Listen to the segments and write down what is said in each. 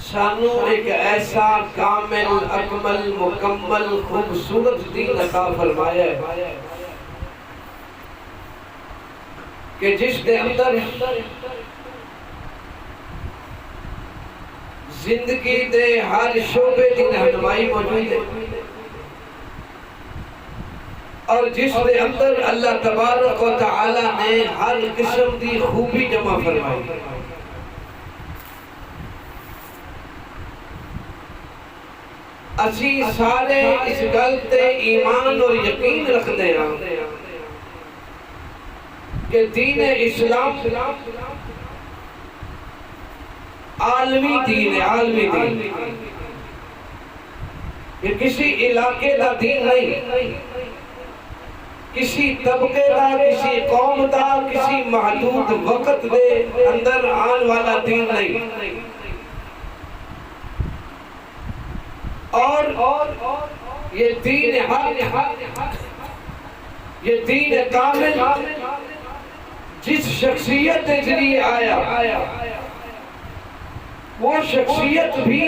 سانو ایک ایسا کامل اکمل مکمل خوبصورت دین عطا فرمایا ہے کہ جس کے اندر زندگی دے ہر شعبے کی رہنمائی موجود ہے، اور جس کے اندر اللہ تبارک و تعالی نے ہر قسم دی خوبی جمع فرمائی۔ اسی سارے اس گل تے ایمان اور یقین رکھتے ہیں کہ دین اسلام عالمی دین ہے، عالمی دین۔ یہ کسی علاقے کا دین نہیں، کسی طبقے کا، کسی قوم کا، کسی محدود وقت دے اندر آن والا دین نہیں، اور یہ دین حق، یہ دین کامل جس شخصیت کے ذریعے آیا وہ شخصیت بھی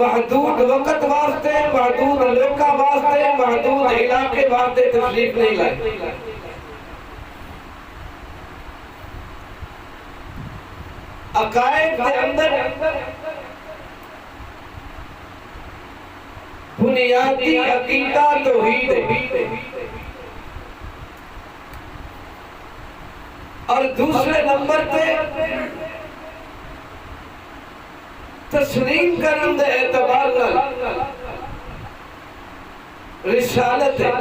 محدود وقت واسطے، محدود لوکاں واسطے، محدود علاقے واسطے تشریف نہیں لائی۔ عقائد کے اندر بنیادی عقیدہ توحید ہے، اور دوسرے نمبر پہ تسلیم کرن دے اعتبار نال رسالت ہے۔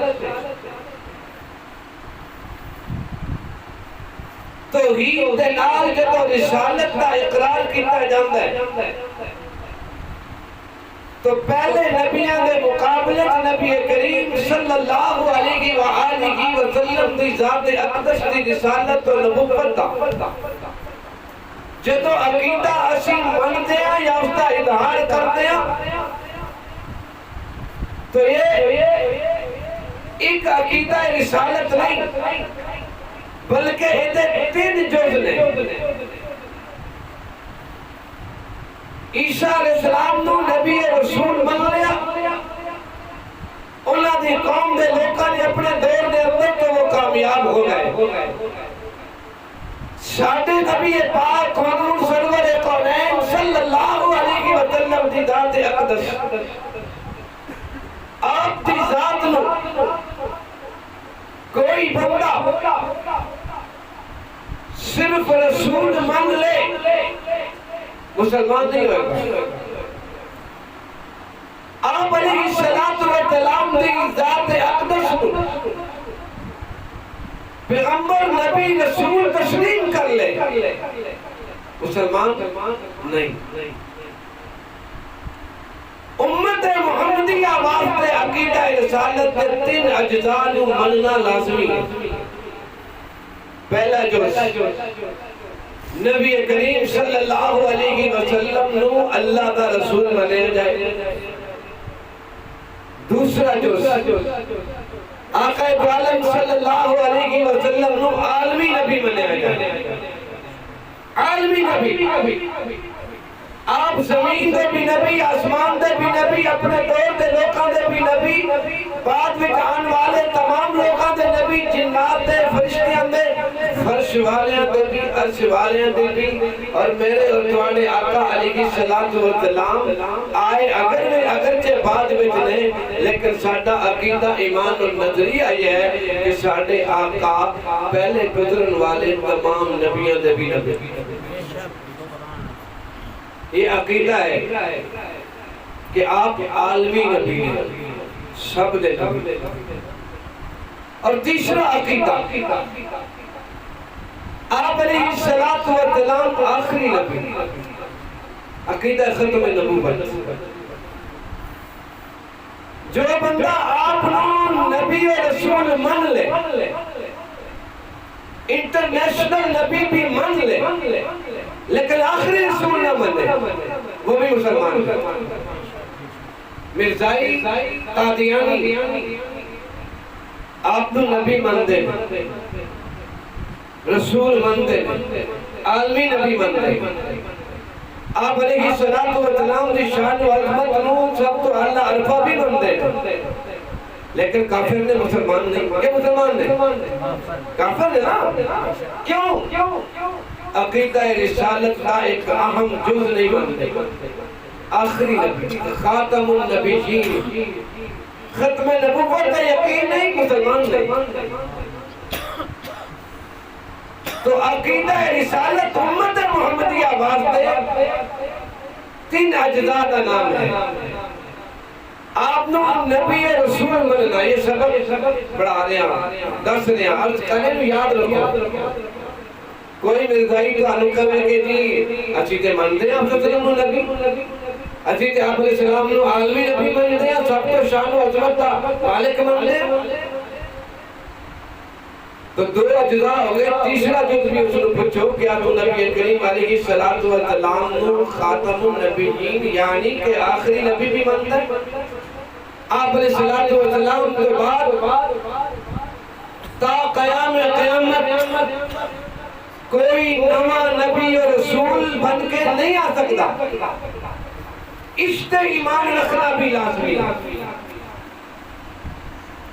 توحید دے نال جدو رسالت کا اقرار کیتا جاندہ ہے تو پہلے نبیوں کے مقابلے نبی کریم صلی اللہ علیہ وآلہ وسلم دی ذات اقدس دی رسالت و نبوت دا جدو عقیدہ اسی منتے ہیں یا اس کا اظہار کرتے ہیں تو یہ ایک عقیدہ رسالت نہیں بلکہ یہ تین جز نے۔ عیسیٰ علیہ السلام نو نبی رسول مان لیا، انہاں دی قوم دے لوکاں نے اپنے دور دے اندر تو وہ کامیاب ہو گئے۔ ساڈے نبی پاک حضور سرور کونین صلی اللہ علیہ وسلم دی ذات اقدس، آپ دی ذات نو کوئی بندہ صرف رسول مان لے مسلمان نہیں ہوئے گا۔ آپ علیہ السلام دی ذات اقدس کو پیغمبر نبی رسول تسلیم کر لے مسلمان نہیں۔ امت محمدیہ واسطے عقیدہ رسالت کے تین اجزاء نو مننا لازمی ہے۔ پہلا جو نبی کریم صلی اللہ علیہ وسلم نو اللہ دا رسول منے جائے۔ دوسرا جو آقا عالم صلی اللہ علیہ وسلم نو عالمی نبی منے جائے۔ عالمی نبی، آپ زمین دے بھی نبی، آسمان دے بھی نبی، اپنے دور دے لوکاں دے بھی نبی، بعد میں آن والے تمام لوکاں دے نبی، جنات دے، فرشتیاں دے، فرش والیاں دے بھی، عرش والیاں دے بھی، اور میرے اور توانے آقا علیہ السلام آئے اگرچہ بعد میں جنے، لیکن ساڈا عقیدہ ایمان اور نظریہ یہ ہے کہ ساڈے آقا پہلے گزرن والے تمام نبیوں دے بھی نبی۔ یہ عقیدہ ہے کہ آپ عالمی نبی ہیں، سب دے نبی۔ اور تیسرا عقیدہ آپ علیہ السلام آخری نبی، عقیدہ ختم نبوت۔ جو بندہ آپ نبی و رسول مان لے، انٹرنیشنل نبی بھی مان لے، لیکن آخری رسول نہ مانے، وہ بھی مسلمان ہے۔ مرزائی قادیانی آپ نبی مان دے، رسول مان دے، عالمی نبی بن گئے آپ علیہ السلام دی شان و عظمت نو سب تو اللہ عرفہ بھی بن دے لیکن کافر نے مسلمان نہیں کیا مسلمان نے کافر نے نا کیوں عقیدہ رسالت کا ایک اہم جز نہیں بنتے آخری نبی خاتم النبیین ختم نبوت کا یقین نہیں مسلمان نہیں تو عقیدہ رسالت امت محمدی آواز دے 3 اجزاء کا نام ہے آپ نے نبی رسول مننا یہ سبق پڑھا رہے ہیں دس رہے ہیں عرض کرنے میں یاد رکھو کوئی مرزائی تو آنو کہے کہ جی اچھی تے من دے آپ صلی اللہ علیہ نبی اچھی تے آپ علیہ السلام نے عالمی نبی من دے سب تو شان و عظمت کا مالک من دے تو 2 اجزاء ہو گئے تیسرا جز بھی اس نے پوچھو کیا تو نبی کریم علیہ السلام نے خاتم النبیین یعنی کہ آخری نبی بھی منتا ہے آپ علیہ السلام کے بعد تا قیام قیامت کوئی نواں نبی اور رسول بن کے نہیں آ سکتا اس تے ایمان رکھنا بھی لازمی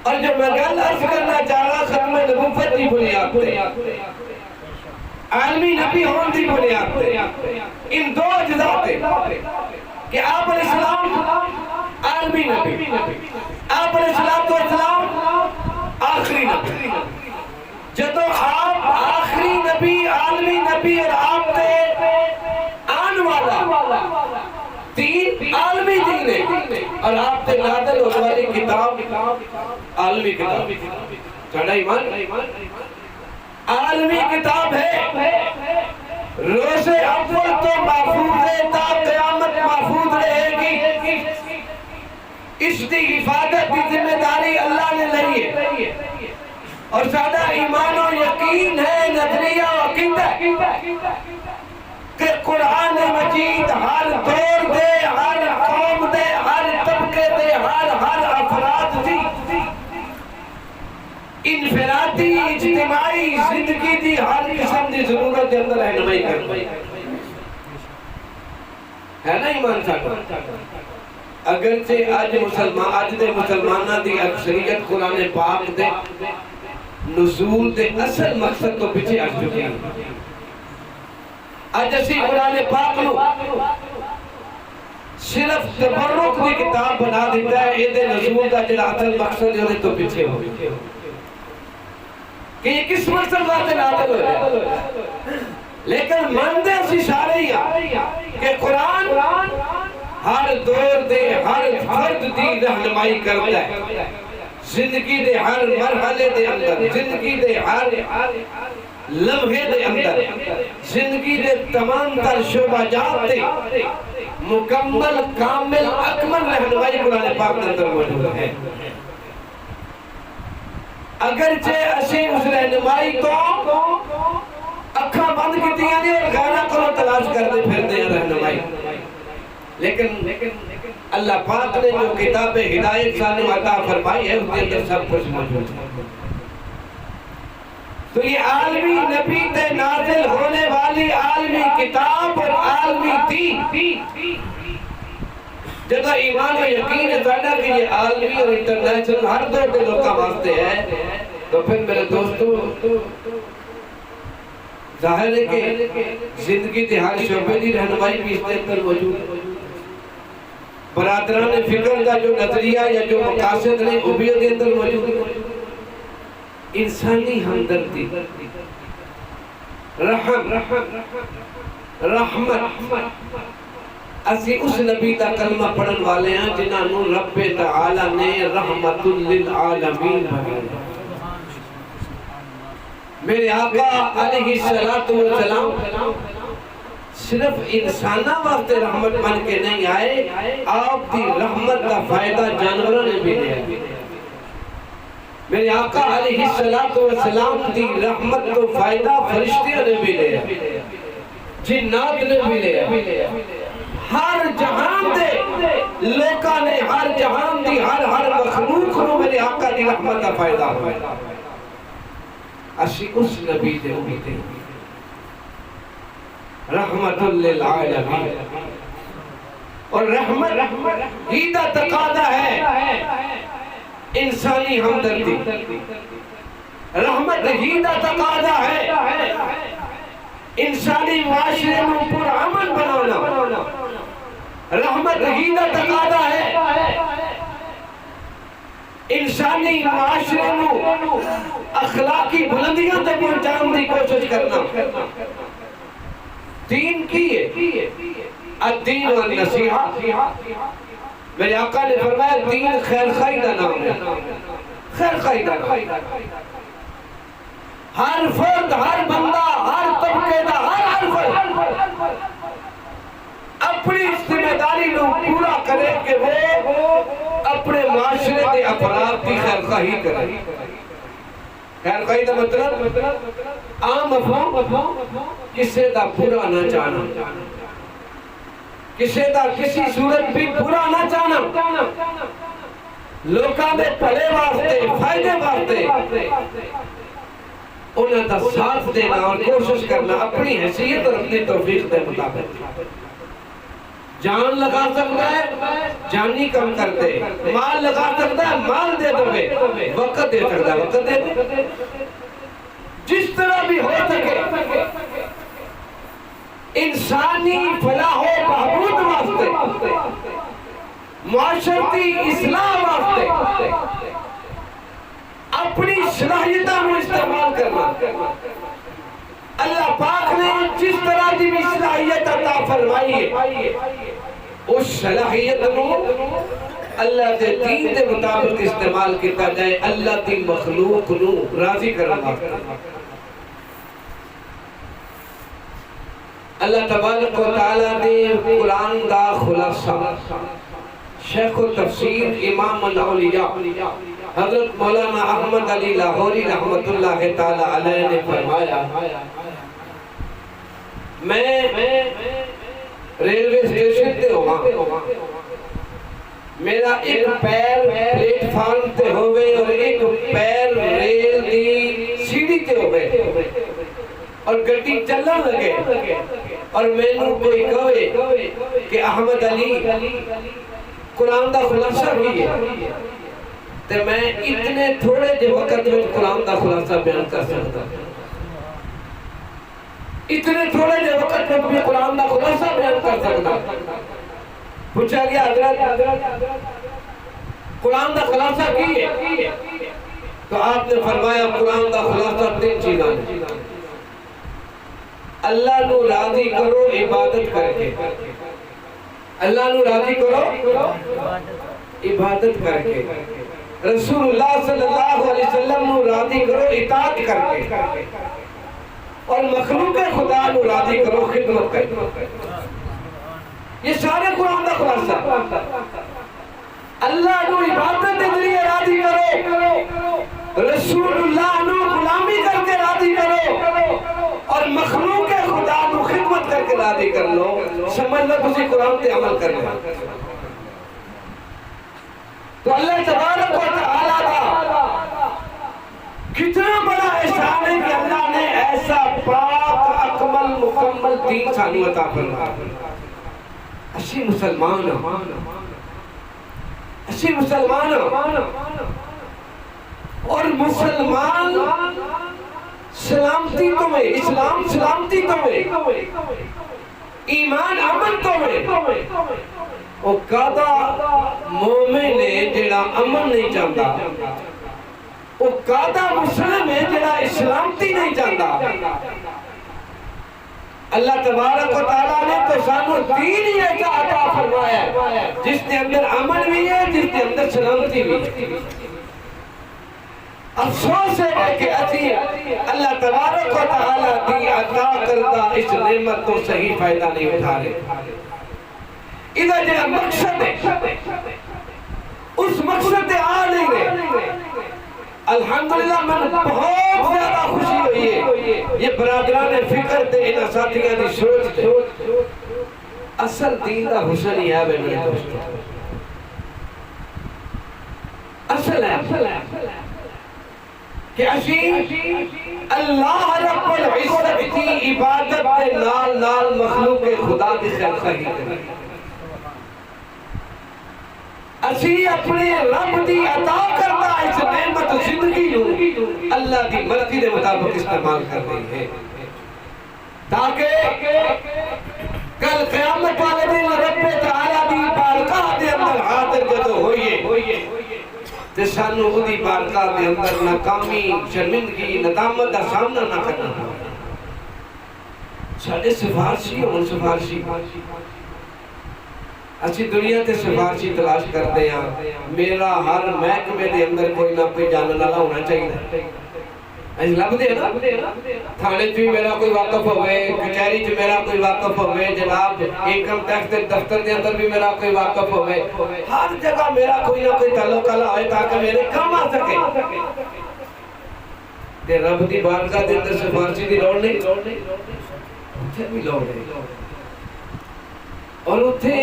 اور جو میں گل عرض کرنا چاہ رہا ختم نبوت کی بنیاد پہ عالمی نبی ہون دی بنیاد پہ ان 2 اجزاء پہ کہ آپ علیہ السلام عالمی نبی آپ علیہ السلام آخری نبی جدو آپ آخری نبی عالمی نبی اور آپ تے آن والا دین عالمی دین ہے اور آپ تے نازل ہونے والی کتاب عالمی کتاب چڑھا ایمان عالمی کتاب ہے روز اول تو محفوظ ہے تا قیامت محفوظ رہے گی اس کی حفاظت کی ذمہ داری اللہ نے لی ہے اور سادہ ایمان و یقین ہے نظریہ و عقیدہ کہ قرآن مجید ہر دور دے ہر قوم دے ہر طبقے دے ہر افراد دی انفرادی اجتماعی زندگی دی ہر قسم دی ضرورت کے اندر رہنمائی کرتی ہے نا ایمان صاحب اگرچہ آج دے مسلمانہ دی اکثریت قرآن پاک دے نزول دے اصل مقصد تو پیچھے آ چکے ہیں آج اسی قرآن پاک نو صرف تبرک دی کتاب بنا دیتا ہے یہ دے نزول دا جڑا اصل مقصد ہے تو پیچھے ہو کہ یہ کس مقصد بات نازل ہو رہا لیکن مندے اسی سارے ہی کہ قرآن ہر دور دے ہر فرد دی رہنمائی کرتا ہے زندگی دے ہر مرحلے دے اندر زندگی دے ہر لمحے دے اندر زندگی دے تمام تر شعبہ جات دے مکمل کامل اکمل رہنمائی قرآن پاک کے اندر موجود ہے اگرچہ اسی اس رہنمائی کو اکھاں بند کیتیاں نہیں اور گانا کرو تلاش کرتے پھرتے ہیں رہنمائی لیکن اللہ پاک نے جو کتاب ہدایت سانے عطا فرمائی ہے اس کے اندر سب کچھ موجود ہے تو یہ عالمی نبی تے نازل ہونے والی عالمی کتاب اور عالمی دین جب ایمان و یقین ہے کہ یہ عالمی اور انٹرنیشنل ہر دور کے لوگ کا واسطے ہے تو پھر میرے دوستو ظاہر ہے کہ زندگی تے ہر شعبے دی رہنمائی بھی اس کے اندر موجود ہے برادران فکر کا جو نظریہ یا جو مقاصد نے وہ بھی کے اندر موجود ہے انسانی ہمدردی رحمت اسی اس نبی کا کلمہ پڑھن والے ہیں جنہاں نو رب تعالی نے رحمت للعالمین بنایا میرے آقا علیہ السلام صرف انسانہ واسطے رحمت بن کے نہیں آئے آپ دی رحمت کا فائدہ جانوروں نے بھی لیا میرے آقا علیہ السلام دی رحمت کو فائدہ فرشتیوں نے بھی لیا جنات نے بھی لیا ہر جہان دے لوکاں نے ہر جہان دی ہر مخلوق کو میرے آقا دی رحمت کا فائدہ ہوا اسی اس نبی دے امیدیں رحمت للعالمین. اور رحمت ہی دا تقاضا ہے انسانی ہمدردی. رحمت ہی دا تقاضا ہے انسانی معاشرے میں پر امن بنانا. رحمت ہی دا تقاضا ہے انسانی معاشرے میں اخلاقی بلندیاں تک پہنچانے کی کوشش کرنا. دین کی ہے الدین والنصیحہ. میرے آقا نے فرمایا دین خیر خواہی کا نام ہے. خیر خواہی کا نام. ہر فرد، ہر بندہ، ہر طبقے کا ہر فرد اپنی ذمہ داری کو پورا کرے کہ وہ اپنے معاشرے کے افراد کی خیر خواہی کرے. خیر خواہی کا مطلب عام مفہوم کسی دا برا نہ چاہنا، کسی دا کسی صورت بھی برا نہ چاہنا، لوکاں دے بھلے واسطے، فائدے واسطے انہاں دا ساتھ دینا اور کوشش کرنا اپنی حیثیت اور اپنی توفیق دے مطابق. جان لگا سکتا ہے جانی کم کر دے، مال لگا سکتا ہے مال دے دے، وقت دے سکتا ہے وقت دے دے. جس طرح بھی ہو سکے انسانی فلاح و بہبود واسطے، معاشرتی اصلاح واسطے اپنی صلاحیتوں کو استعمال کرنا. اللہ پاک نے جس طرح کی بھی صلاحیت عطا فرمائی ہے اس صلاحیت کو اللہ دے دین دے مطابق استعمال کیتا جائے اللہ دی مخلوق نو راضی کرنا. اللہ تبارک و تعالیٰ نے قرآن دا خلاصہ شیخ و تفسیر امام الاولیاء حضرت مولانا احمد علی لاہوری رحمت اللہ تعالیٰ علیہ نے فرمایا میں ریلوے اسٹیشن تے ہوا، میرا ایک پیر پلیٹ فارم تے ہوئے اور ایک پیر ریل دی سیڑھی تے ہوئے اور گڈی چلن لگے اور میں نو کوئی کہے کہ احمد علی قرآن دا خلاصہ بھی ہے تے میں اتنے تھوڑے جے وقت میں قرآن دا خلاصہ بیان کر سکتا، اتنے تھوڑے جے وقت میں بھی قرآن دا خلاصہ بیان کر سکتا. پوچھا گیا حضرت قرآن دا خلاصہ کی ہے؟ تو آپ نے فرمایا قرآن دا خلاصہ 3 چیزاں ہیں. اللہ نو راضی کرو عبادت کر کے، اللہ نو راضی کرو عبادت کر کے، رسول اللہ صلی اللہ علیہ وسلم نو راضی کرو اطاعت کر کے، اور مخلوق خدا نو راضی کرو خدمت کر کے. یہ سارے قرآن کا خلاصہ. اللہ نو عبادت کے ذریعے راضی کرو، رسول اللہ نو غلامی کر کے راضی کرو، اور مخلوق خدا نو خدمت کر کے راضی کر لو. سمجھ لو تسی قرآن تے عمل کر لو. تو اللہ تبارک و تعالیٰ کا کتنا بڑا احسان ہے کہ اللہ نے ایسا پاک اکمل مکمل دین سانو عطا فرمایا. اسی مسلمان اور مسلمان سلامتی تو میں، اسلام سلامتی تو میں، ایمان امن تو میں. وہ کعدہ مومن ہے جڑا امن نہیں چاہتا، وہ کعدہ مسلم ہے جڑا اسلامتی نہیں چاہتا. اللہ تبارک و تعالیٰ نے تو سانو دین ہی ایسا عطا فرمایا ہے جس کے اندر امن بھی ہے، جس کے اندر سلامتی بھی ہے. افسوس ہے کہ اسی اللہ تبارک و تعالیٰ کی عطا کردہ اس نعمت کو صحیح فائدہ نہیں اٹھا رہے. ادھر جو مقصد ہے اس مقصد آ نہیں رہے. الحمدللہ میں بہت زیادہ خوشی ہوئی ہے یہ برادران فکر تے انہاں ساتھیاں دی سوچ تے. اصل دین دا حسن ہی ہے میرے دوستو، اصل ہے کہ اسی اللہ رب العزت کی عبادت کے نال نال مخلوق خدا کی خیر خواہی کریں، اسی اپنے رب دی عطا کرتا اس نعمت زندگی نو اللہ دی مرضی دے مطابق استعمال کر رہی ہے، تاکہ کل قیامت والے دن رب تعالیٰ دی بارگاہ دے اندر حاضر جدو ہوئیے تے سانو اودی بارگاہ دے اندر ناکامی، شرمندگی، ندامت دا سامنا نہ کرنا ہو۔ ساڑھے سفارشی ہون سفارشی اچھی دنیا تے سفارشی تلاش کرتے ہیں، میرا ہر محکمے دے اندر کوئی نہ کوئی جاننے والا ہونا چاہیے، ایسے لب دے نا، تھانے چ میرا کوئی واقف ہوئے، کچہری چ میرا کوئی واقف ہوئے، جناب انکم ٹیکس دے دفتر دے اندر بھی میرا کوئی واقف ہوئے، ہر جگہ میرا کوئی نہ کوئی تعلق اللہ ہوئے تاکہ میرے کام آ سکے۔ تے رب دی بارگاہ دے اندر سفارشی دی لوڑ نہیں، اتھے بھی لوڑ نہیں، اور اتھے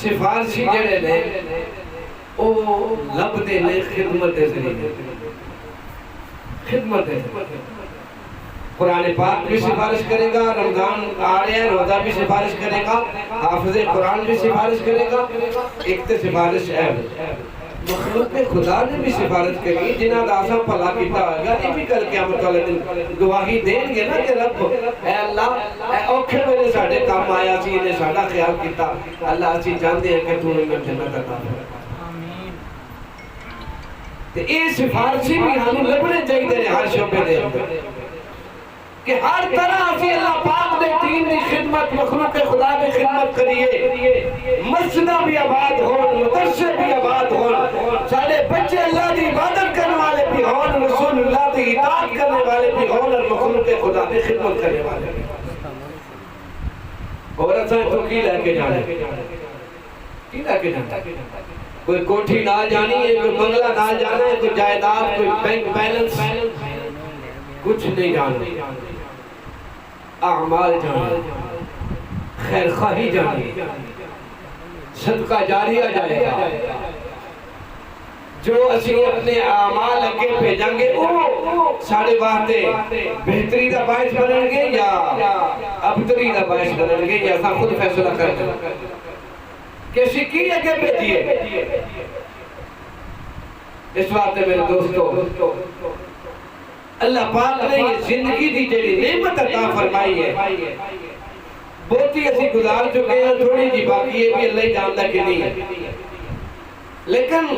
سفارشی جڑے نے او لب دے نے خدمت دے ذریعے، خدمت ہے، قرآن پاک بھی سفارش کرے گا، رمضان آ رہے ہیں روزہ بھی سفارش کرے گا، حافظ قرآن بھی سفارش کرے گا، ایک تے سفارش ہے مخلوق خدا نے بھی سفارش کری، جنہاں دا آسان پلا کیتا ہوگا، یہ بھی کل قیامت والے دن گواہی دیں گے نا کہ رب اے اللہ اے اوکھے میرے ساڑھے کام آیا سی انہیں ساڑھا خیال کیتا، اللہ اسی جاندے ہیں کہ تو نے جنت عطا فرمائے۔ یہ سفارشی بھی ہمیں لبنے چاہیے ہیں ہر شعبے دے اندر کہ ہر طرح اسی اللہ پاک دے دین دی خدمت، مخلوق خدا دی خدمت کریے، مسجدہ بھی آباد ہون، مدرسے بھی آباد ہون، سارے بچے اللہ دی عبادت کرنے والے بھی ہون، رسول اللہ دی اطاعت کرنے والے بھی ہون، اور مخلوق خدا دی خدمت کرنے والے بھی ہون۔ اور ایسا تو کی لے کے جانے، کی لے کے جانے، کوئی کوٹھی نہ جانی ہے، کوئی بنگلہ نہ جانا ہے، کوئی جائیداد، کوئی بینک بیلنس، کچھ نہیں جانا، اعمال جانے، خیر خواہی جانے، صدقہ جاریہ جائے گا، جو اسی اپنے اعمال اگے بھیجیں گے وہ ساڑھے واسطے بہتری دا باعث بنیں گے یا ابتری دا باعث بنیں گے، یا خود فیصلہ کر دیں کسی کی اگے بھیجیے۔ اس واسطے میرے دوستو اللہ پاک نے یہ زندگی دی جڑی نعمت عطا فرمائی ہے، بہتی اسی گزار چکے ہیں، تھوڑی جی باقی ہے بھی اللہ ہی جانتا کہ نہیں ہے، لیکن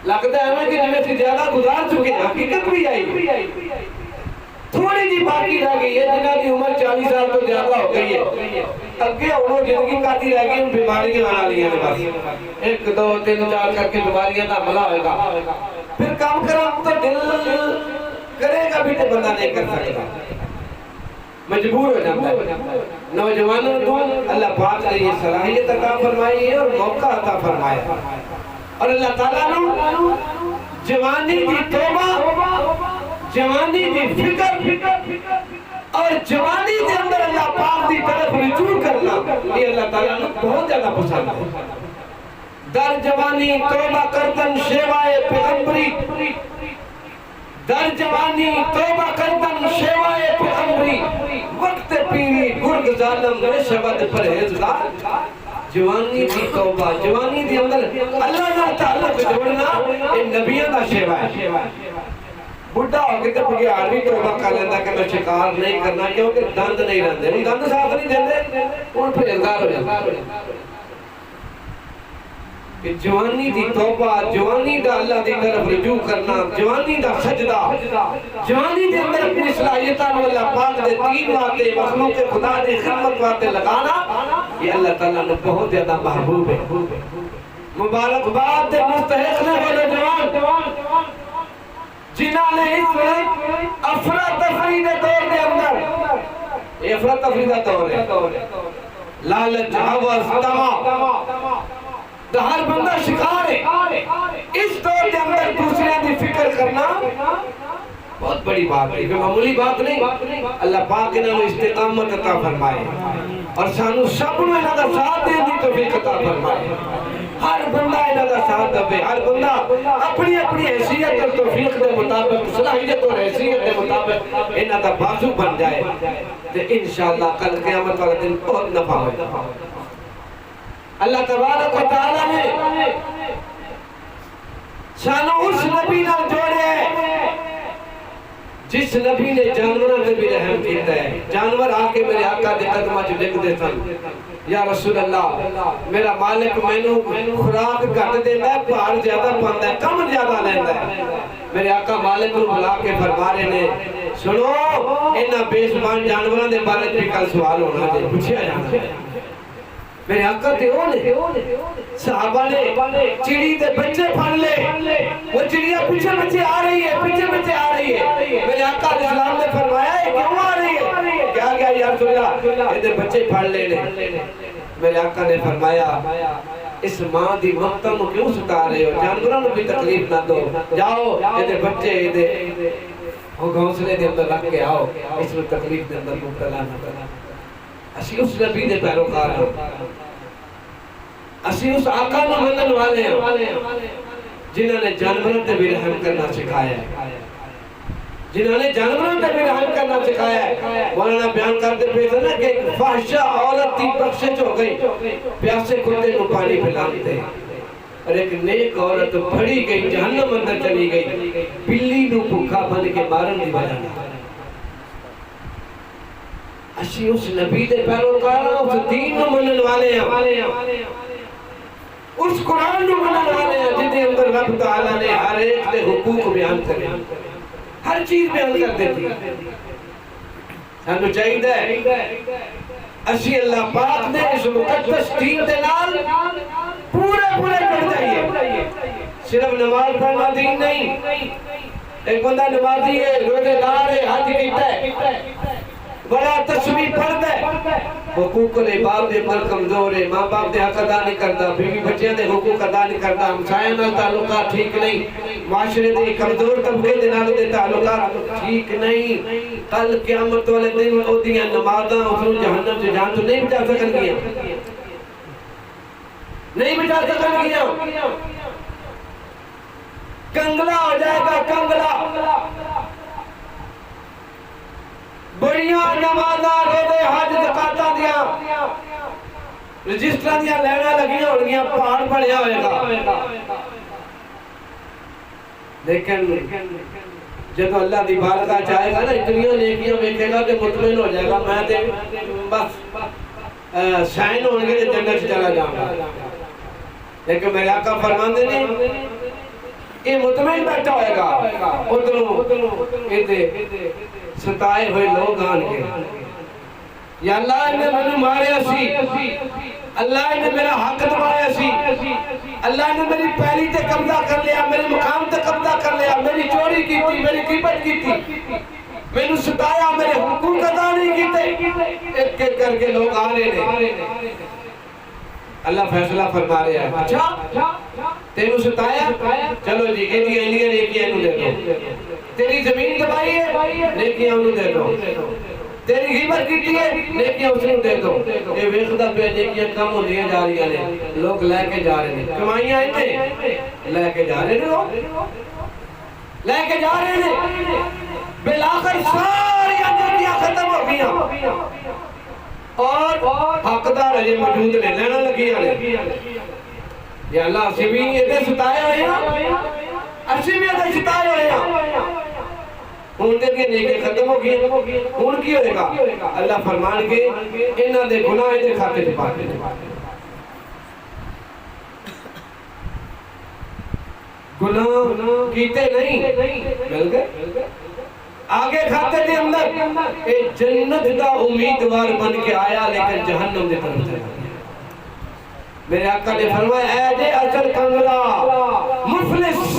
لگتا ہے کہ جنہیں سے زیادہ گزار چکے ہیں، حقیقت بھی آئی تھوڑی جی باقی رہ گئی ہے، جنہاں کی عمر 40 سال تو زیادہ ہو گئی ہے، اگے انہوں زندگی کاتی رہ گئی، ان بیماریاں بنا لی ہیں بس، 1 2 3 4 کر کے بیماریاں کا حملہ ہوئے گا، پھر کام کرا تو دل کرے گا بھی تو بندہ نہیں کر سکتا، مجبور ہو جاتا ہے۔ نوجوانوں کو اللہ پاک نے یہ صلاحیت عطا فرمائی ہے اور موقع عطا فرمایا ہے، اور اللہ تعالیٰ نے جوانی دی توبہ، جوانی دی فکر اور جوانی دے اندر اللہ پاک دی طرف رجوع کرنا، یہ اللہ تعالیٰ نے بہت زیادہ پسند ہے۔ در جوانی توبہ کردن شیوائے پیغمبری، در جوانی توبہ کردن شیوائے پیغمبری، وقت پیری گرگ ظالم رشوت پرہیزگار۔ جوانی دی توبہ، جوانی دی اندر اللہ کا تعلق جوڑنا یہ نبیوں کا شیوا ہے۔ بڑھا ہو کے تو بگیار بھی توبہ کر لیتا کہ میں شکار نہیں کرنا، کیونکہ دند نہیں رہتے، ان دند ساتھ نہیں دیتے، ان پرہیزگار ہو جاتے۔ کہ جوانی دی توبہ، جوانی دا اللہ دی طرف رجوع کرنا، جوانی دا سجدہ، جوانی دے اندر اپنی صلاحیتاں نو اللہ پاک دے دین واسطے، مخلوق خدا دی خدمت واسطے لگانا، یہ اللہ تعالیٰ نے بہت زیادہ محبوب ہے۔ مبارکباد دے مستحق نے وہ نوجوان جنہاں نے اس افراتفری دے دور دے اندر، یہ افراتفری دا دور ہے، لالچ، ہوس، طمع، تو ہر بندہ شکار ہے، اس دور کے اندر دوسرے دی فکر کرنا بہت بڑی بات ہے، معمولی بات نہیں۔ اللہ پاک انہوں نے استقامت عطا فرمائے اور سانو سب نے انہوں نے ساتھ دے دی توفیق عطا فرمائے۔ ہر بندہ انہاں دا ساتھ دے، ہر بندہ اپنی اپنی حیثیت اور توفیق دے مطابق، صلاحیت اور حیثیت دے مطابق انہاں دا بازو بن جائے تے انشاءاللہ کل قیامت والا دن بہت نفع ہوگا۔ اللہ تبارک و تعالی نے سانو اس نبی نال جوڑے جس نبی نے جانوراں تے بھی رحم کیتا ہے۔ جانور آ کے میرے آقا دے قدماں وچ ڈگ دے سن، یا رسول اللہ میرا مالک مینوں خوراک گھٹ دیندا ہے، بھار زیادہ پاندا ہے، کم زیادہ لیندا ہے۔ میرے آقا مالک نوں بلا کے فرما رہے نے سنو انہاں بے زبان جانوراں دے بارے وچ کل سوال ہونا جے، پوچھیا جانا ہے۔ میرے آقا تے او نے صحابہ نے چڑی دے بچے پھڑ لے، وہ چڑیا پیچھے بچے آ رہی ہے، پیچھے بچے آ رہی ہے۔ میرے آقا علیہ السلام نے فرمایا یہ کیوں آ رہی ہے؟ کیا گیا یا رسول اللہ یہ دے بچے پھڑ لے لے۔ میرے آقا نے فرمایا اس ماں دی ممتا نو کیوں ستا رہے ہو؟ جانوراں نو بھی تکلیف نہ دو، جاؤ یہ دے بچے یہ دے گھونسلے دے اندر رکھ کے آؤ، اس میں تکلیف دے اندر مبتلا نہ کرنا۔ اسی اس نبی دے پیروکار ہیں، اسی اس آقا نو منن والے ہیں جنہوں نے جانوراں تے بھی رحم کرنا سکھایا ہے، جنہوں نے جانوراں تے بھی رحم کرنا سکھایا ہے۔ مولانا بیان کرتے پہ تھے نا کہ ایک فحشہ عورت تھی بخشش ہو گئی، پیاسے کتے کو پانی پلاتے، اور ایک نیک عورت بڑی گئی جہنم اندر چلی گئی، بلی نو بھوکا بن کے مارن دی وجہ سے۔ اسی اس نبی دے پیروکار ہیں، اس دین نو منن والے ہیں، اس قرآن نو منن والے ہیں جن دے اندر رب تعالیٰ نے ہر ایک دے حقوق بیان کرے، ہر چیز بیان کر دیتی۔ سانو چاہیے اسی اللہ پاک دے اس مقدس دین دے نال پورے جڑ جائیے۔ صرف نماز پڑھنا دین نہیں، ایک بندہ نمازی ہے، روزے دار ہے، حج کیتا ہے، بڑا تسبیح پڑھتا ہے، حقوق العباد دے پر کمزور ہے، ماں باپ دے حق ادا نہیں کرتا، بیوی بچیاں دے حقوق ادا نہیں کرتا، ہمسایاں نال تعلقات ٹھیک نہیں، معاشرے دے کمزور طبقے دے نال دے تعلقات ٹھیک نہیں، کل قیامت والے دن او دیاں نمازاں اس نوں جہنم سے جان تو نہیں بچا سکن گیاں، نہیں بچا سکن گیاں، کنگلا ہو جائے گا کنگلا۔ بڑیاں نمازاں روزے حج زکاتاں دیاں رجسٹراں دیاں لینا لگیاں ہونگیاں، پہاڑ بڑھیا ہوئے گا، لیکن جب اللہ دی بارگاہ جائے گا نا اتنیاں نیکیاں دیکھے گا کہ مطمئن ہو جائے گا میں تے بس سائن ہونگے تے جنت چلا جاؤں گا۔ لیکن میرے آقا فرماندے نے یہ مطمئن بیٹھا ہوئے گا، ادھروں ادھر ستائے ہوئے لوگ آن کے یا اللہ نے مجھے ماریا سی، اللہ نے میرا حق دبایا سی، اللہ نے میری پہلی تے قبضہ کر لیا، میرے مقام تے قبضہ کر لیا، میری چوری کی تھی، میری غیبت کی تھی، میں نے ستایا، میرے حقوق ادا نہیں کیتے، ایک ایک کر کے لوگ آ رہے ہیں۔ اللہ فیصلہ فرما رہا ہے، اچھا تینوں ستایا، چلو جی یہ انہیں نیکیاں انہوں دے دو، تیری زمین دبائی ہے نیکیاں انہوں دے دو، تیری غیبت کی ہے نیکیاں اس نے دے دو۔ یہ ویخدہ پہ نیکیاں کم ہو لیا جا رہی ہیں، لوگ لے کے جا رہے ہیں، کمائیاں انہیں لے کے جا رہے ہیں، لے کے جا رہے ہیں، بلاخر ساری نیکیاں ختم ہو گیا اور حقدار ہے موجود نے لینا لگی ہے۔ یا اللہ اسی بھی یہ ستائے ہوئے ہیں، اسی بھی یہ ستائے ہوئے ہیں، ان دے کے نیکی ختم ہو گئی، ان کی ہوئے گا اللہ فرمان کے انہاں دے گناہ دے کھاتے دے پاتے دے گناہ کیتے نہیں مل گئے آگے کھاتے دے اندر اے جنت دا امیدوار بن کے آیا لیکن جہنم دے طرف چلا گیا۔ میرے آقا نے فرمایا اے دے اجر کنگلا مفلس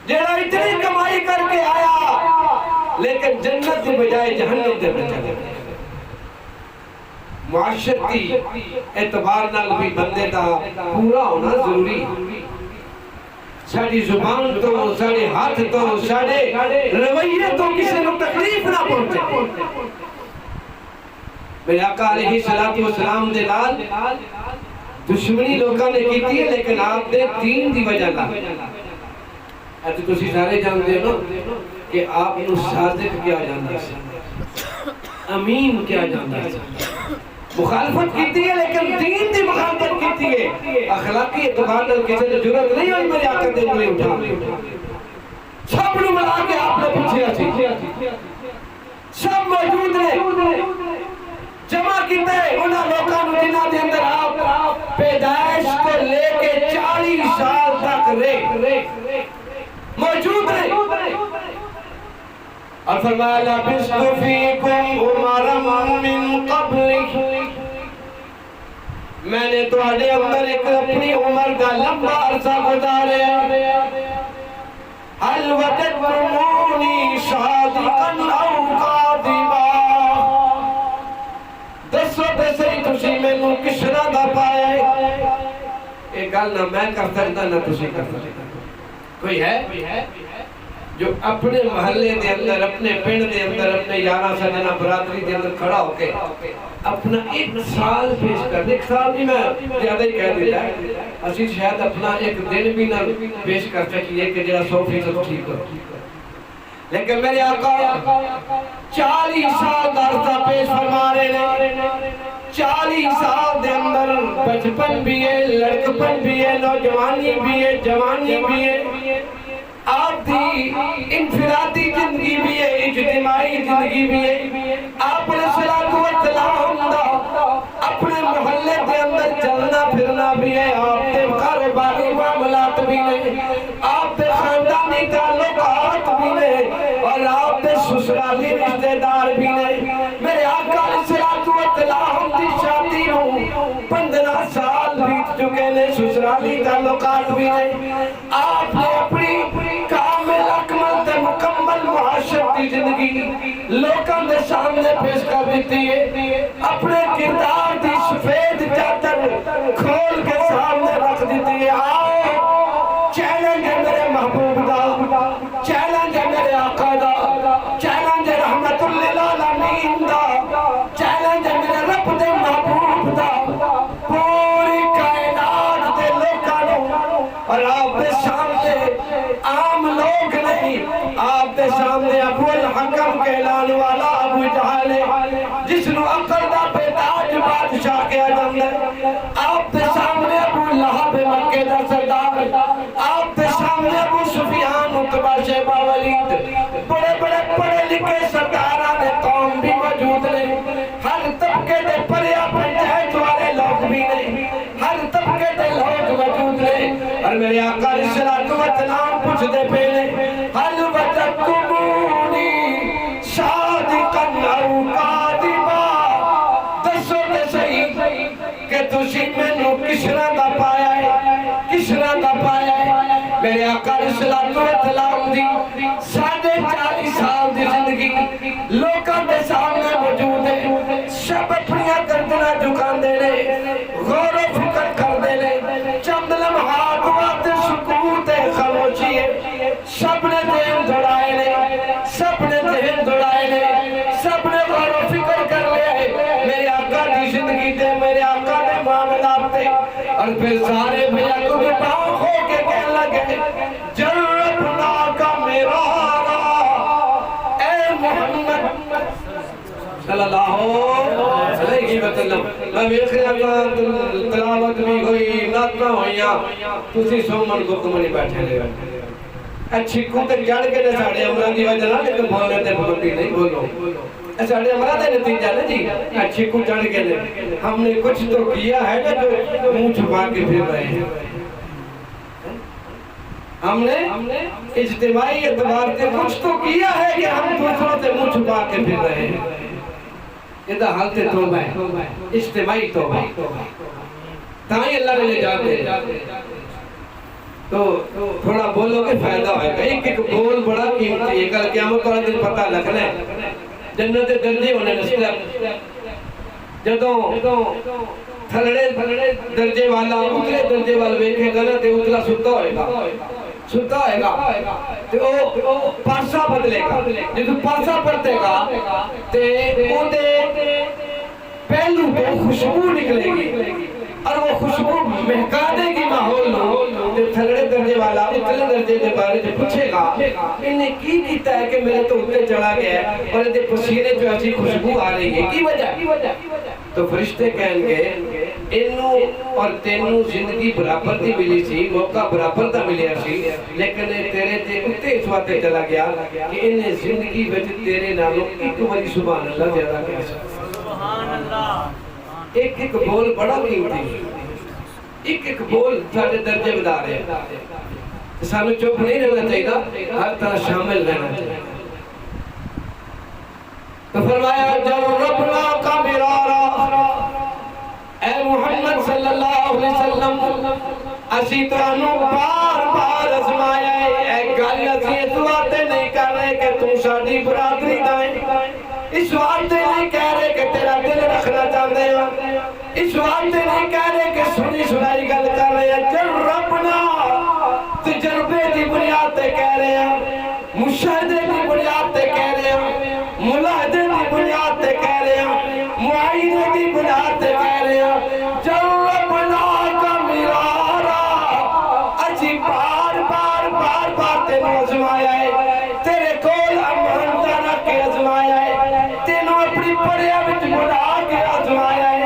جڑا اتنی کمائی کر کے آیا لیکن جنت دی بجائے جہنم دے طرف چلا گیا۔ معاشرتی اعتبار نال بھی بندے دا پورا ہونا ضروری ہے، ساڑی زبان تو ساڑے ہاتھ تو ساڑے رویے تو کسی نے تکلیف نہ پہنچے۔ میرے آقا علیہ السلام دے لال دشمنی لوگوں نے کی ہے لیکن آپ نے دین دی وجہ نہ اچھا تسی سارے جانتے ہو نا کہ آپ نے صادق کیا جانا ہے امین کیا جانا ہے مخالفت کی ہے لیکن دین دی مخالفت کی ہے اخلاقی اعتبار نال کسی نے جرأت نہیں ہوئی میرے آقا دے انگلی اٹھا سب نے ملا کے آپ نے پوچھیا سی سب موجود نے جمع کیتے انہاں لوکاں نوں جنہاں دے اندر آپ پیدائش کو لے کے 40 سال تک رہے موجود رہے اور فرمایا لبثت فیکم عمرا من قبل میں نے تواڈے اندر ایک اپنی عمر کا لمبا عرصہ گزاریا هل وجدتمونی صادقا او کاذبا دسو تے صحیح تسی مینوں کس طرح دا پایا یہ گل نہ میں کر سکتا نہ تسی کر سکتا کوئی ہے جو اپنے محلے دے اندر اپنے پنڈ دے اندر اپنے یارہ سجنا برادری دے اندر کھڑا ہو کے اپنا ایک سال پیش کر ایک سال بھی میں زیادہ ہی کہہ دیتا ہے اسی شاید اپنا ایک دن بھی نہ پیش کر سکیے کہ جڑا 100% ٹھیک ہو لیکن میرے آقا 40 سال عرصہ پیش فرما رہے ہیں 40 سال دے اندر بچپن بھی ہے لڑکپن بھی ہے نوجوانی بھی ہے جوانی بھی ہے آپ دی انفرادی زندگی بھی ہے اجتماعی زندگی بھی ہے آپ نے صلاۃ و سلام دا اپنے محلے کے اندر چلنا پھرنا بھی ہے آپ کے کاروباری معاملات بھی نے آپ کے خاندانی تعلقات بھی نے اور آپ کے سسرالی رشتہ دار بھی نے میرے آقا علیہ صلاۃ و سلام دی شادی نوں 15 سال بیت چکے نے سسرالی تعلقات بھی نے آپ نے اپنی کامل اکمل تے مکمل معاشرت کی زندگی لوکاں دے سامنے پیش کر دیتی ہے اپنے کردار دی سفید چادر کھول کے سامنے رکھ دیتی ہے آؤ چیلنج ہے میرے محبوب دا چیلنج ہے میرے آقا دا چیلنج ہے رحمت للعالمین دا چیلنج ہے میرے رب دے محبوب دا پوری کائنات دے لوکاں نوں اور آپ دے سامنے عام لوگ نہیں آپ دے سامنے ابو الحکم کہلانے والا ابو جہل جس نو عقل دا بیتاج بادشاہ کہا جاتا ہے آپ دے سامنے ابو لہب مکے دا سردار آپ دے سامنے ابو سفیان عتبہ شیبہ ولید بڑے بڑے پڑھے لکھے سرداراں نے قوم بھی موجود نے ہر طبقے دے پریا پنچایت والے لوگ بھی نے ہر طبقے دے لوگ موجود نے اور میرے آقا علیہ الصلوۃ والسلام پوچھ دے پہلے حل وجدتمونی صادقا او کاذبا دسو تے صحیح کہ تسی مینوں کس طرح دا پایا ہے کس طرح دا پایا ہے میرے آقا علیہ الصلوۃ والسلام دی 40.5 سال دی زندگی لوکاں دے سامنے موجود ہے سب اپنیاں گردناں جھکاندے نے غور و فکر کردے نے چند لمحات وقت سکوت خاموشی ہے سب نے ذہن دوڑائے نے سب نے ذہن دوڑائے نے سب نے غور و فکر کر لیا ہے میرے آقا کی زندگی دے میرے آقا دے معاملات دے اور پھر سارے بھیا کو بٹاؤ ہو کے کہنے لگے جربنا کا مرارا اے محمد صلی اللہ علیہ وسلم میں ویکھیا تلاوت بھی ہوئی نعتاں ہوئیاں تسی سومن کو کمنی بیٹھے لے اچھی کو تے جڑ کے نے ساڈے امراں دی وجہ نال لیکن بولنے تے بولتی نہیں بولو ساڈے امراں دا نتیجہ نا جی اچھی کو جڑ کے نے ہم نے کچھ تو کیا ہے نا جو منہ چھپا کے پھر رہے ہیں ہم نے اجتماعی اعتبار سے کچھ تو کیا ہے کہ ہم دوسروں سے منہ چھپا کے پھر رہے ہیں یہ تو حالت توبہ ہے اجتماعی توبہ تاہی اللہ نے لے جاتے تو تھوڑا بولو کہ فائدہ ہوئے گا ایک ایک بول بڑا قیمتی ہے کل قیامت والا دن پتہ لگنا ہے جنت درجے ہونے نصیب جدوں تھلڑے درجے والا اتلے درجے والا ویکھے گا نا تے اتلا ستا ہوئے گا تے او پاسا بدلے گا جدوں پاسا پڑتے گا تے او دے پہلو تو خوشبو نکلے گی اور وہ خوشبو مہکا دے گی ماحول نو تے تھلڑے درجے والا اتلے درجے دے بارے تے پوچھے گا انہیں کی کیتا ہے کہ میرے تو اتنے چڑھا گیا ہے اور دے پسینے جو ایسی خوشبو آ رہی ہے کی وجہ؟ تو فرشتے کہیں گے انہوں اور تینوں زندگی برابر دی ملی سی، موقع برابر دا ملیا سی، لیکن تیرے تے اتنے اس وقت چلا گیا کہ انہیں زندگی بچ تیرے نالوں ایک وری سبحان اللہ زیادہ کیا سکتا، ایک بول بڑا قیمتی، ایک بول سارے درجے بدا رہے ہیں، سانو چپ نہیں رہنا چاہیے، ہر طرح شامل رہنا چاہیے۔ تو فرمایا جربنا کا مرارا، اے محمد صلی اللہ علیہ وسلم اسی تانوں بار بار ازمایا ہے، اے گل اسی اس واسطے نہیں کر رہے کہ تم ساڈی برادری دائیں، اس واسطے نہیں کہہ رہے کہ تیرا دل رکھنا چاہتے ہیں، اس واسطے نہیں کہہ رہے کہ سنی سنائی گل کر رہے ہیں، جربنا تجربے دی بنیاد تے کہہ رہے ہیں، مشاہدے دی بنیاد تے کہہ رہے ہیں، ملاحظے دی بنیاد تے کہہ رہے ہیں، معائنے دی بنیاد تے کہہ رہے ہیں، جربنا کا مرارا، اجی بار بار بار بار تینوں ازمایا ہے، تیرے کول امانتہ رکھ کے ازمایا ہے، تینوں اپنی پڑیا وچ بنا کے ازمایا ہے،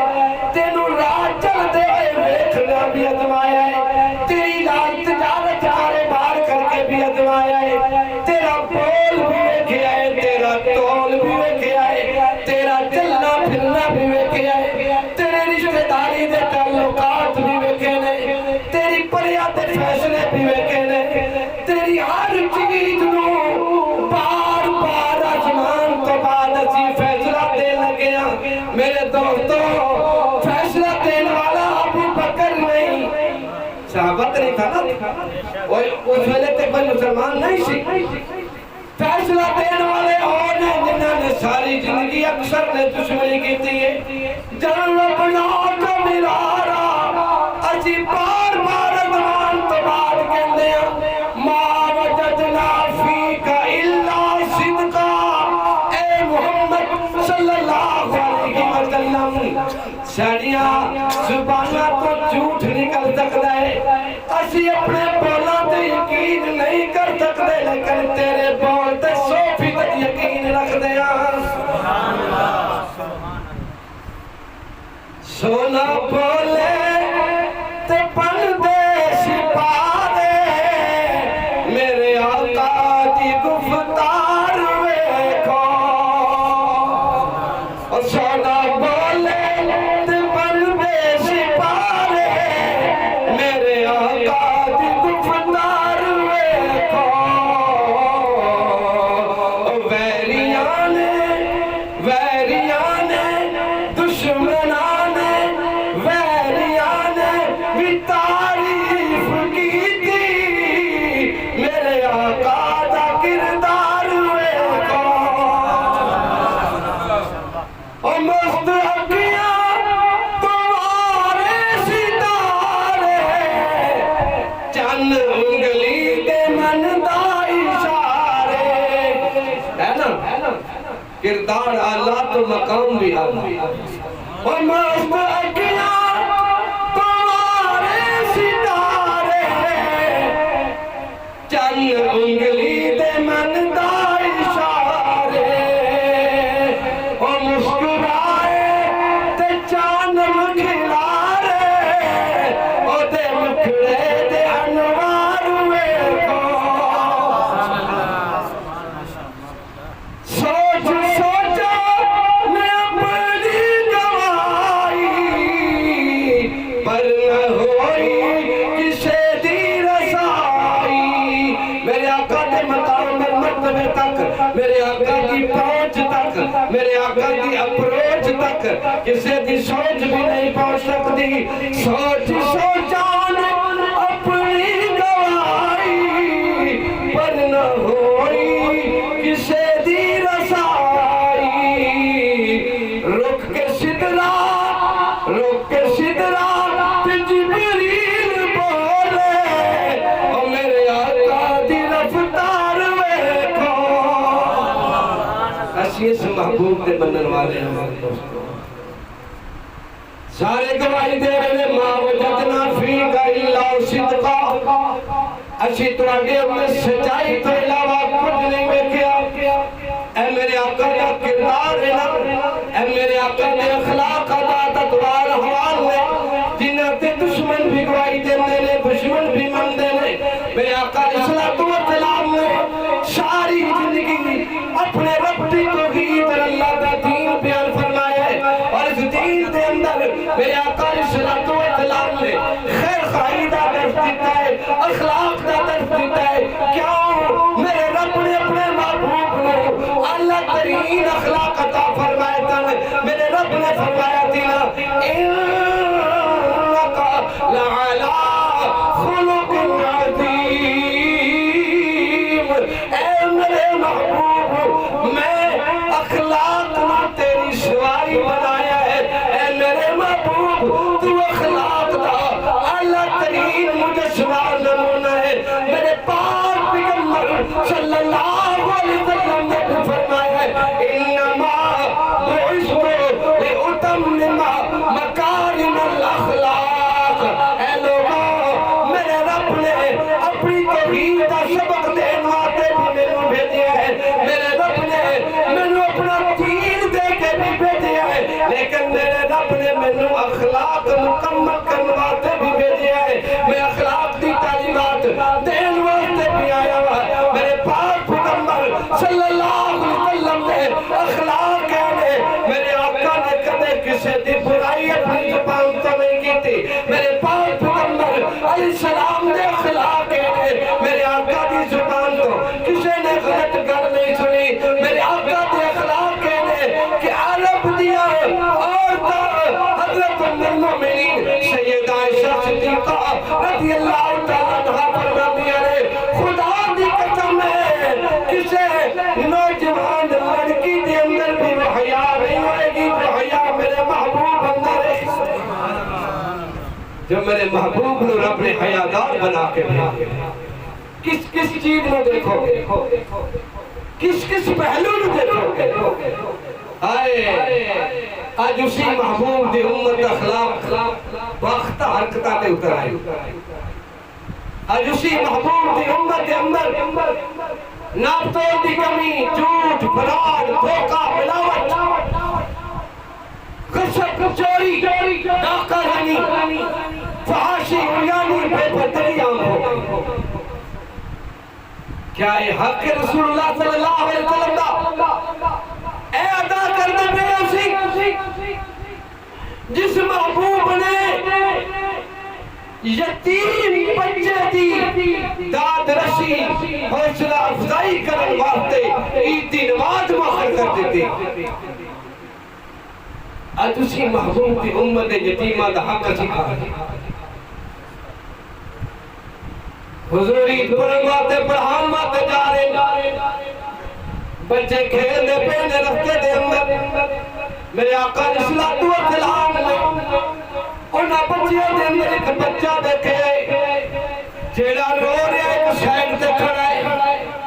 تینوں راہ چل دے ویکھنا بھی ازمایا ہے، تیری لال تجارت کاروبار کر کے بھی ازمایا ہے، تیرا بول بھی ویکھیا ہے، تیرا تول بھی ویکھیا ہے، تیرا چلنا پھرنا بھی ویکھیا ہے، تیرے رشتہ داری دے تعلقات بھی ویکھے نے، تیری پڑیا تے فیصلے بھی ویکھے نے، تیری ہر چیز نو بار بار آزمان تو بعد اسی فیصلہ دے لگے ہیں۔ میرے دوستو فیصلہ دینے والا ابو بکر نہیں، صحابت نہیں تھا نا، اس ویلے تے کوئی مسلمان نہیں سی، فیصلہ دینے والے اور ہیں جنہوں نے ساری زندگی اکثر نے دشمنی کی تھی، جربنا کا مرارا، اسی بار بار ازمان تو بعد کہندے ہیں ما وجدنا فیکا الا صدقا، اے محمد صلی اللہ علیہ وسلم ساڑیاں زبانہ تو جھوٹ نکل سکتا ہے، اسی اپنے بولاں تے یقین نہیں کر سکتے، لیکن تیرے بول تے 100% یقین رکھ دیا۔ سونا بولے تے پن دے سپارے، میرے آقا دی گفتار ویکھو، اور سونا بولے تے پن دے سپارے، میرے آقا دی گفتار ویکھو، ویریان دشمنان ویریان بھی تعریف کی تھی، میرے آقا دا کردار ویکھو، اور مست اکھیاں تمہارے ستارے، چند انگلی دے من دا اشارے، ہے نا کردار اعلیٰ تو مقام بھی اعلیٰ، اور مست اکھیاں تمہارے ستارے، چند انگلی دے من دا اشارے، اور مسکرائے تے چانم کھلارے، اور دے مکھڑے دے انوار ویکھو، سوچا میں اپنی گواہی، پر نہ ہوئی کسے دی رسائی، میرے آقا دے مقام اور مرتبے تک، میرے آقا کی پہنچ تک، میرے آقا کی اپروچ تک کسے دی سوچ بھی نہیں پہنچ سکتی، سوچا میں اپنی گواہی، پر نہ ہوئی کسے دی رسائی، رک کے سدرا تے جبریل بولے، اور میرے آقا دی رفتار ویکھو، اسی اس محبوب دے بنن والے ہمارے دوستوں، سارے گواہی دے رہے ما وجدنا فیک الا صدقا اسی تواڈے اندر سچائی تو علاوہ کچھ نہیں ویکھیا اے میرے آقا دا کردار ہے نا اے میرے آقا دے اخلاق عادات اتوار حوال میں جنہاں تے دشمن بھی گواہی دیندے نے دشمن بھی مندے نے میرے آقا علیہ السلام نے ساری زندگی اپنے رب کی توحید اور اللہ کا دین بیان فرمایا ہے اور اس دین دے اندر میرے آقا علیہ السلام نے خیر خواہی دا درس دیتا ہے اخلاق دا درس دیتا ہے کیوں میرے رب نے اپنے محبوب کو اللہ ترین اخلاق عطا فرمایا تھا میرے رب نے فرمایا تھا انکا لعلا خلق عظیم اے میرے محبوب میں اخلاق نہ تیری سواری بنایا ہے اے میرے محبوب تو اخلاق دا اللہ ترین مجسمہ نمونہ ہے میرے پاک پیغمبر صلی اللہ علیہ وسلم نے بھی فرمایا ہے انما بعثت لأتمم مکارم الاخلاق اے لوگوں میرے رب نے اپنی توحید کا سبق دین واسطے بھی میں بھیجا ہے میرے رب نے میں اپنا دین دے کے بھی بھیجا ہے لیکن میرے رب نے میں اخلاق مکمل کرنے واسطے بھی بھیجا ہے میں اخلاق دی تعلیمات دین واسطے بھی آیا ہوا میرے پاک پیغمبر صلی اللہ علیہ وسلم نے اخلاق کہنے میرے آقا نے کدے کسی دی برائی اپنی زبان تو نہیں کی تھی میرے پاک پیغمبر علیہ السلام نے اخلاق کہنے میرے آقا دی زبان تو کسی نے غلط گل نہیں سنی میرے آقا دی اخلاق کہنے کہ عرب دیا عورتاں حضرت ام المؤمنین سیدہ عائشہ صدیقہ رضی اللہ تعالیٰ عنہ فرماتی ہے خدا دی قسم ہے کسی نوجوان لڑکی دے اندر بھی حیا نہیں ہوئے گی جو حیا میرے محبوب اندر ہے جو میرے محبوب نے رب نے حیادار بنا کے کس کس چیز میں دیکھو کس کس پہلو میں دیکھو آئے آج اسی محبوب دی امت اخلاق وقت حرکتہ تے اتر آئی آج اسی محبوب دی امت دے اندر نابتول دی کمی جھوٹ فرار دھوکہ ملاوٹ غصب چوری ڈاکہ رانی فحاشی عریانی بے پردگی عام ہو گئی کیا یہ حق رسول اللہ صلی اللہ علیہ وسلم دا اے ادا کرنے پہ اسی جس محبوب نے یتیم بچے دی داد رسی حوصلہ افزائی کرنے واسطے عید دی نماز مؤخر کر دیتے آج اسی محبوب دی امت یتیمہ دا حق سکھا حضور عید پڑھنگواتے پڑھانواتے جا رہے بچے کھیل دے پینے رفتے دے اندر میرے آقا علیہ السلام نے انہاں بچیوں دے اندر ایک بچہ دیکھے جیڑا رو رہا ایک شہر دے کھڑا ہے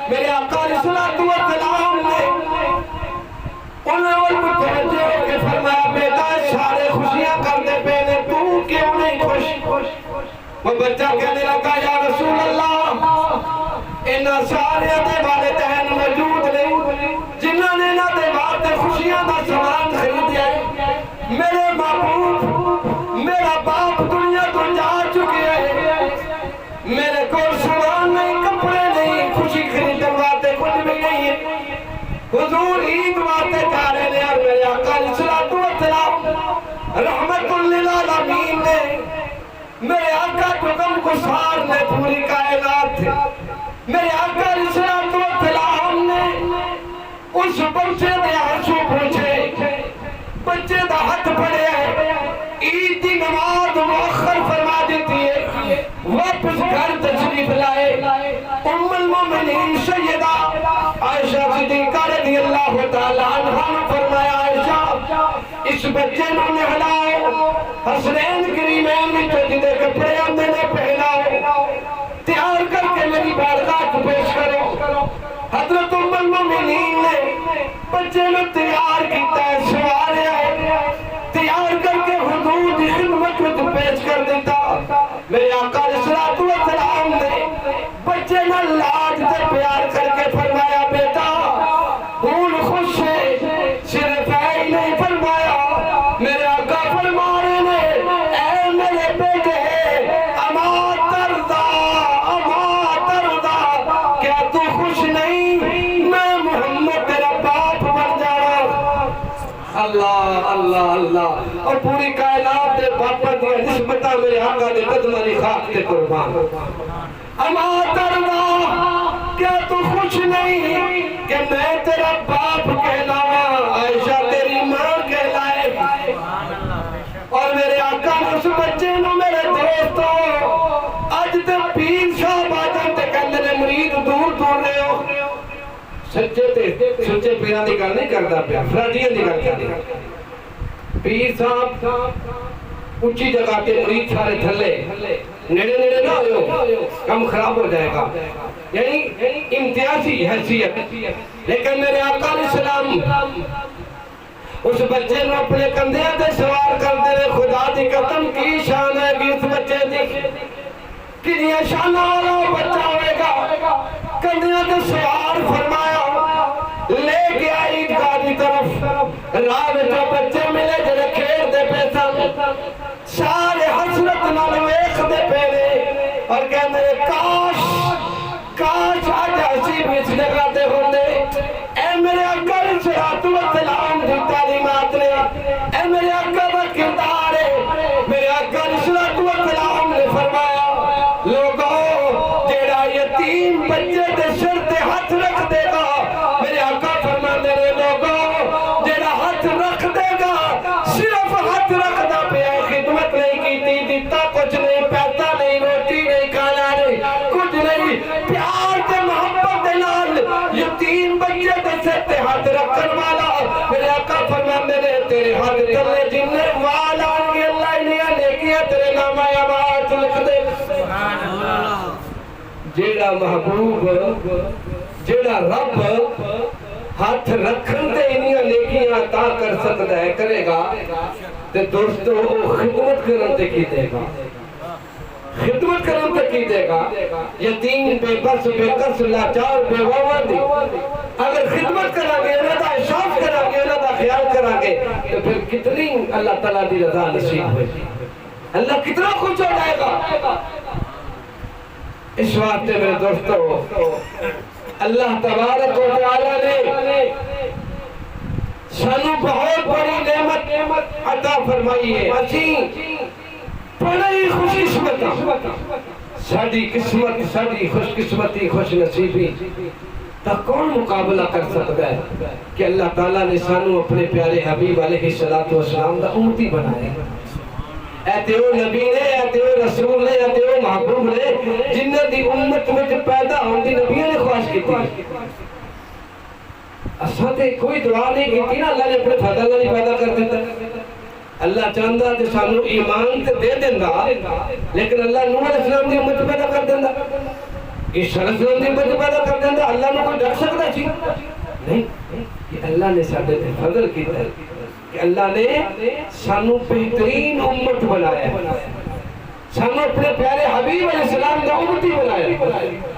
میرے آقا علیہ السلام نے انہیں اور متوجہ ہو کے فرمایا بیٹا سارے خوشیاں کر دے پینے تو کیوں نہیں خوش وہ بچہ کہنے لگا یا رسول اللہ انہاں سارے دے والدین موجود نے جنہوں نے نہ دے والدے خوشیاں دا سامان خریدیا ہے میرے محبوب میرا باپ دنیا کو جا چکے ہیں میرے کو سامان نہیں کپڑے نہیں خوشی خریدن واسطے کچھ بھی نہیں ہے حضور عید واسطے جا رہے ہیں اور میرے آقا علیہ السلام رحمت للعالمین نے میرے آقا کو غم گسار نے پوری کائنات تھے میرے آقا علیہ السلام نے اس بچے دے آنسو پوچھے بچے دا ہاتھ پڑے ہیں عید دی نماز مؤخر فرما دیتی ہے واپس گھر تشریف لائے ام المومنین سیدہ عائشہ صدیقہ رضی اللہ تعالیٰ عنہ نے فرمایا عائشہ اس بچے نے نہلاؤ حسنین کریمین میں جدے کپڑے اندے نے پہناؤ تیار کر کے میری بارگاہ کو پیش کرو حضرت ام المومنین نے بچے نے تیار کیتا ہے سواریا ہے تیار کر کے حضور دی خدمت میں پیش کر دیتا میرے آقا علیہ السلام نے بچے نہ لاڈ سے پیار کر کے فرمایا بیٹا خون خوش ہے صرف ہی نہیں فرمایا میرے آقا فرما رہے نے اے میرے بیٹے اما ترضا کیا تو خوش نہیں میں محمد تیرا باپ بن جانا اللہ اللہ اللہ اور پوری کائنات دے باپا دیا نسبتہ میرے آقا دے قدمانی خاک دے قربان اما ترضا کیا تو خوش نہیں کہ میں تیرا باپ کہلاواں عائشہ تیری ماں کہلائے اور میرے آقا نے اس بچے نو میرے دوستوں اج تے پیر صاحب آجن تے کہندے مرید دور دور رہے ہو سچے پیران دی گل نہیں کردا پیا فراڈیاں دی گل کردا پیر صاحب اونچی جگہ تے مرید سارے تھلے نیڑے نیڑے نہ ہو کم خراب ہو جائے گا یعنی امتیازی حیثیت لیکن میرے آقا علیہ السلام اس بچے نے اپنے کندھے تے سوار کرتے ہوئے خدا دی قسم کی شان ہے کہ اس بچے دی کنیا شان والا بچہ ہوئے گا کندھے تے سوار فرمایا لے کے آئی عیدگاہ دی طرف راہ میں جو بچے ملے جڑے کھیل دے پیسا سارے حسرت نال ویکھ دے پہلے اور کہندے کاش آج اسی بھی اس جگہ تے ہوندے اے میرے آقا علیہ السلام دی تعلیمات نے اے میرے آقا دا کردار ہے میرے آقا علیہ السلام نے فرمایا لوگوں جیڑا یتیم بچے دے سر تے ہاتھ رکھ دے گا میرے آقا فرماندے نے لوگوں جیڑا ہاتھ رکھ دے گا صرف ہاتھ رکھ دا پہ خدمت نہیں کیتی دیتا کچھ نہیں پیسہ نہیں روٹی نہیں کھانا نہیں کچھ نہیں پیار تے محبت دے نال یتیم بچے دے سر تے ہاتھ رکھن والا میرے آقا فرماندے نے تیرے ہاتھ تلے جننے وال آنگی اللہ انہیں نیکیاں تیرے نام آیا بات لکھ دے جیڑا محبوب جیڑا رب ہاتھ رکھن تے انہیں نیکیاں عطا کر سکتا ہے کرے گا تے دوستو خدمت کرن تے کی دے گا خدمت کرن تے کی دے گا یتیم بے بس بے کس لاچار بے واوان دی اگر خدمت کرا گے انہاں دا احساس کرا گے انہاں دا خیال کرا گے تو پھر کتنی اللہ تعالیٰ دی رضا نصیب ہوئی اللہ کتنا خوش ہو جائے گا اس واسطے میرے دوستو اللہ تبارک و تعالیٰ نے سانو بہت بڑی نعمت عطا فرمائی ہے اسی بڑی خوش قسمت ساڑی قسمت ساڑی خوش قسمتی خوش نصیبی تا کون مقابلہ کر سکتا ہے کہ اللہ تعالیٰ نے سانو اپنے پیارے حبیب علیہ السلام دا امتی بنائے اے تیو نبی نے اے تیو رسول نے اے تیو محبوب نے جنہ دی امت میں پیدا ہوندی نبیوں نے خواہش کی تھی اساتے کوئی دعا نہیں کی تھی نا اللہ نے اپنے فضل نہیں پیدا کر دیتا اللہ چاہتا کہ سانو ایمان تے دے دیندہ لیکن اللہ نوح علیہ السلام دی امت پیدا کر دیندہ عیسیٰ علیہ السلام دی امت پیدا کر دیندہ اللہ نے کوئی ڈر سکتا چی نہیں یہ اللہ نے ساتھے تے فضل کی ہے کہ اللہ نے سانو بہترین امت بنایا ہے سانو اپنے پیارے حبیب علیہ السلام دا امتی بنایا